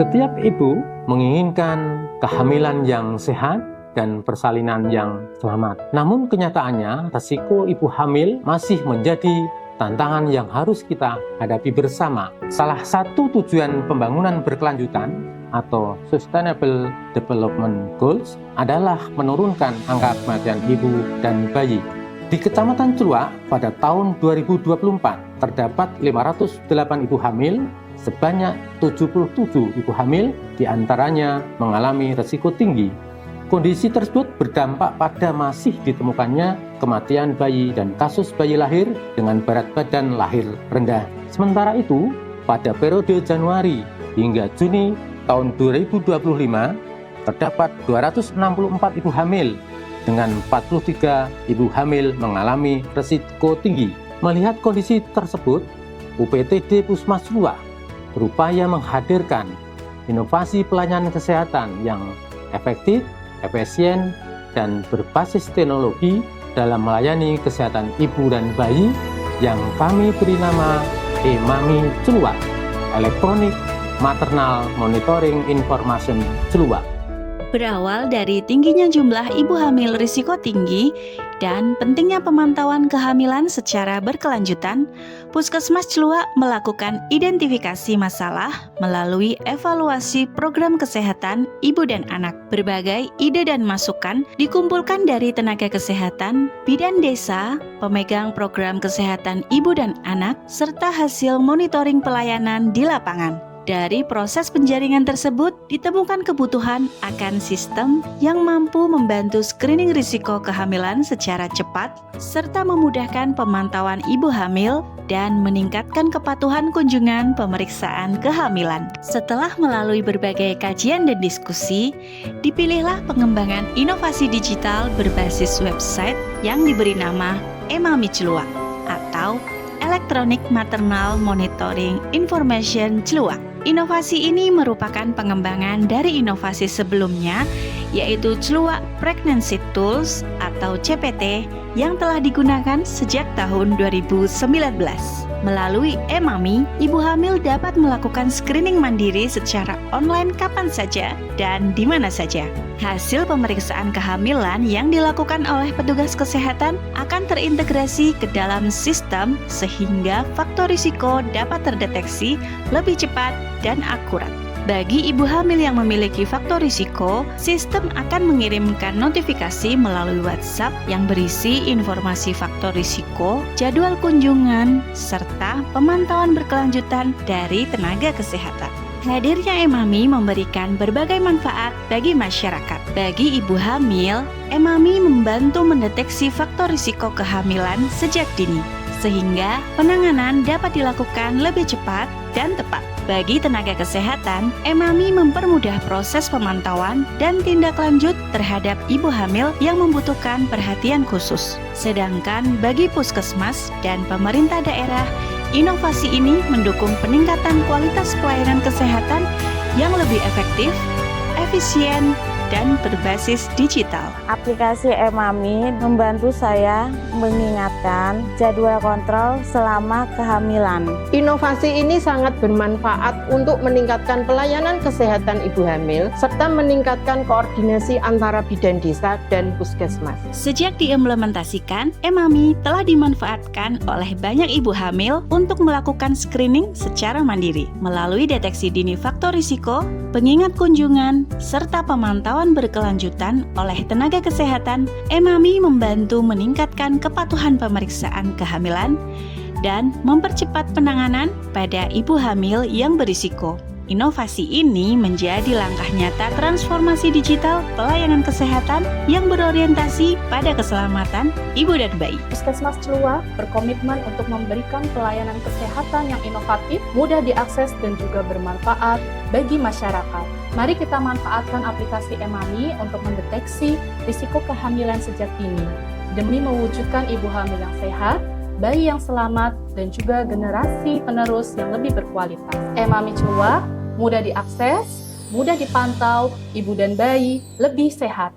Setiap ibu menginginkan kehamilan yang sehat dan persalinan yang selamat. Namun kenyataannya, resiko ibu hamil masih menjadi tantangan yang harus kita hadapi bersama. Salah satu tujuan pembangunan berkelanjutan atau Sustainable Development Goals adalah menurunkan angka kematian ibu dan bayi. Di Kecamatan Celuak pada tahun 2024 terdapat 508 ibu hamil, sebanyak 77 ibu hamil diantaranya mengalami risiko tinggi. Kondisi tersebut berdampak pada masih ditemukannya kematian bayi dan kasus bayi lahir dengan berat badan lahir rendah. Sementara itu, pada periode Januari hingga Juni tahun 2025 terdapat 264 ibu hamil dengan 43 ibu hamil mengalami risiko tinggi. Melihat kondisi tersebut, UPTD Puskesmas Celuak berupaya menghadirkan inovasi pelayanan kesehatan yang efektif, efisien, dan berbasis teknologi dalam melayani kesehatan ibu dan bayi yang kami beri nama EMAMI Celuak, Electronic Maternal Monitoring Information Celuak. Berawal dari tingginya jumlah ibu hamil risiko tinggi dan pentingnya pemantauan kehamilan secara berkelanjutan, Puskesmas Celuak melakukan identifikasi masalah melalui evaluasi program kesehatan ibu dan anak. Berbagai ide dan masukan dikumpulkan dari tenaga kesehatan, bidan desa, pemegang program kesehatan ibu dan anak, serta hasil monitoring pelayanan di lapangan. Dari proses penjaringan tersebut, ditemukan kebutuhan akan sistem yang mampu membantu screening risiko kehamilan secara cepat, serta memudahkan pemantauan ibu hamil dan meningkatkan kepatuhan kunjungan pemeriksaan kehamilan. Setelah melalui berbagai kajian dan diskusi, dipilihlah pengembangan inovasi digital berbasis website yang diberi nama EMAMI Celuak atau Electronic Maternal Monitoring Information Celuak. Inovasi ini merupakan pengembangan dari inovasi sebelumnya, yaitu Celuak Pregnancy Tools atau CPT yang telah digunakan sejak tahun 2019. Melalui EMAMI, ibu hamil dapat melakukan screening mandiri secara online kapan saja dan di mana saja. Hasil pemeriksaan kehamilan yang dilakukan oleh petugas kesehatan akan terintegrasi ke dalam sistem sehingga faktor risiko dapat terdeteksi lebih cepat dan akurat. Bagi ibu hamil yang memiliki faktor risiko, sistem akan mengirimkan notifikasi melalui WhatsApp yang berisi informasi faktor risiko, jadwal kunjungan, serta pemantauan berkelanjutan dari tenaga kesehatan. Hadirnya EMAMI memberikan berbagai manfaat bagi masyarakat. Bagi ibu hamil, EMAMI membantu mendeteksi faktor risiko kehamilan sejak dini, sehingga penanganan dapat dilakukan lebih cepat dan tepat. Bagi tenaga kesehatan, EMAMI mempermudah proses pemantauan dan tindak lanjut terhadap ibu hamil yang membutuhkan perhatian khusus. Sedangkan bagi puskesmas dan pemerintah daerah, inovasi ini mendukung peningkatan kualitas pelayanan kesehatan yang lebih efektif, efisien, dan berbasis digital. Aplikasi EMAMI membantu saya mengingatkan jadwal kontrol selama kehamilan. Inovasi ini sangat bermanfaat untuk meningkatkan pelayanan kesehatan ibu hamil serta meningkatkan koordinasi antara bidan desa dan puskesmas. Sejak diimplementasikan, EMAMI telah dimanfaatkan oleh banyak ibu hamil untuk melakukan screening secara mandiri melalui deteksi dini faktor risiko, pengingat kunjungan, serta pemantauan berkelanjutan oleh tenaga kesehatan. EMAMI membantu meningkatkan kepatuhan pemeriksaan kehamilan dan mempercepat penanganan pada ibu hamil yang berisiko. Inovasi ini menjadi langkah nyata transformasi digital pelayanan kesehatan yang berorientasi pada keselamatan ibu dan bayi. Puskesmas Celuak berkomitmen untuk memberikan pelayanan kesehatan yang inovatif, mudah diakses dan juga bermanfaat bagi masyarakat. Mari kita manfaatkan aplikasi EMAMI untuk mendeteksi risiko kehamilan sejak dini demi mewujudkan ibu hamil yang sehat, bayi yang selamat, dan juga generasi penerus yang lebih berkualitas. EMAMI Celuak mudah diakses, mudah dipantau, ibu dan bayi lebih sehat.